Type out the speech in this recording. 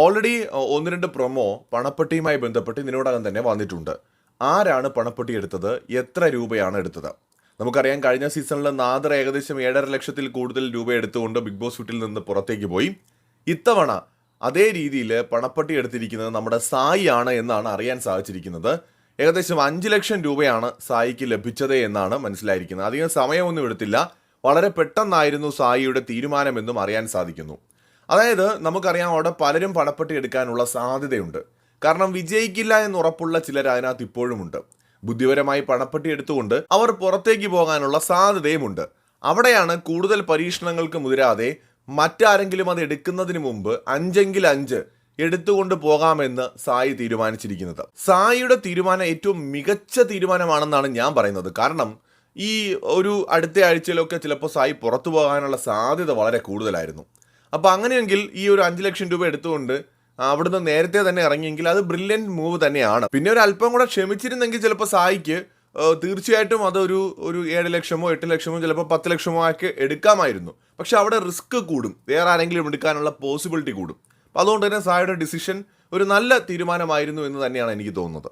Already ഒന്ന് രണ്ട് promo പണപ്പെട്ടിയുമായി ബന്ധപ്പെട്ട് ഇതിനോടകം തന്നെ വന്നിട്ടുണ്ട്. ആരാണ് പണപ്പെട്ടി എടുത്തത്, എത്ര രൂപയാണ് എടുത്തത്? നമുക്കറിയാം, കഴിഞ്ഞ സീസണിൽ നാദർ ഏകദേശം 7.5 ലക്ഷത്തിൽ കൂടുതൽ രൂപ എടുത്തുകൊണ്ട് ബിഗ് ബോസ് വീട്ടിൽ നിന്ന് പുറത്തേക്ക് പോയി. ഇത്തവണ അതേ രീതിയിൽ പണപ്പെട്ടി എടുത്തിരിക്കുന്നത് നമ്മുടെ സായി ആണ് എന്നാണ് അറിയാൻ സാധിച്ചിരിക്കുന്നത്. ഏകദേശം 5 ലക്ഷം രൂപയാണ് സായിക്ക് ലഭിച്ചത് എന്നാണ് മനസ്സിലായിരിക്കുന്നത്. അധികം സമയമൊന്നും എടുത്തില്ല, വളരെ പെട്ടെന്നായിരുന്നു സായിയുടെ തീരുമാനമെന്നും അറിയാൻ സാധിക്കുന്നു. അതായത് നമുക്കറിയാം, അവിടെ പലരും പണപ്പെട്ടി എടുക്കാനുള്ള സാധ്യതയുണ്ട്. കാരണം വിജയിക്കില്ല എന്ന് ഉറപ്പുള്ള ചിലർ അതിനകത്ത് ഇപ്പോഴുമുണ്ട്. ബുദ്ധിപരമായി പണപ്പെട്ടി എടുത്തുകൊണ്ട് അവർ പുറത്തേക്ക് പോകാനുള്ള സാധ്യതയുമുണ്ട്. അവിടെയാണ് കൂടുതൽ പരീക്ഷണങ്ങൾക്ക് മുതിരാതെ മറ്റാരെങ്കിലും അത് എടുക്കുന്നതിന് മുമ്പ് 5 എടുത്തുകൊണ്ട് പോകാമെന്ന് സായി തീരുമാനിച്ചിരിക്കുന്നത്. സായിയുടെ തീരുമാനം ഏറ്റവും മികച്ച തീരുമാനമാണെന്നാണ് ഞാൻ പറയുന്നത്. കാരണം ഈ ഒരു അടുത്ത ആഴ്ചയിലൊക്കെ ചിലപ്പോൾ സായി പുറത്തു പോകാനുള്ള സാധ്യത വളരെ കൂടുതലായിരുന്നു. അപ്പോൾ അങ്ങനെയെങ്കിൽ ഈ ഒരു 5 ലക്ഷം രൂപ എടുത്തുകൊണ്ട് അവിടുന്ന് നേരത്തെ തന്നെ ഇറങ്ങിയെങ്കിൽ അത് ബ്രില്യൻറ്റ് മൂവ് തന്നെയാണ്. പിന്നെ ഒരു അല്പം കൂടെ ക്ഷമിച്ചിരുന്നെങ്കിൽ ചിലപ്പോൾ സായിക്ക് തീർച്ചയായിട്ടും അതൊരു 7 ലക്ഷമോ 8 ലക്ഷമോ ചിലപ്പോൾ 10 ലക്ഷമോ ഒക്കെ എടുക്കാമായിരുന്നു. പക്ഷെ അവിടെ റിസ്ക് കൂടും, വേറെ ആരെങ്കിലും എടുക്കാനുള്ള പോസിബിലിറ്റി കൂടും. അപ്പോൾ അതുകൊണ്ട് തന്നെ സായിയുടെ ഡിസിഷൻ ഒരു നല്ല തീരുമാനമായിരുന്നു എന്ന് തന്നെയാണ് എനിക്ക് തോന്നുന്നത്.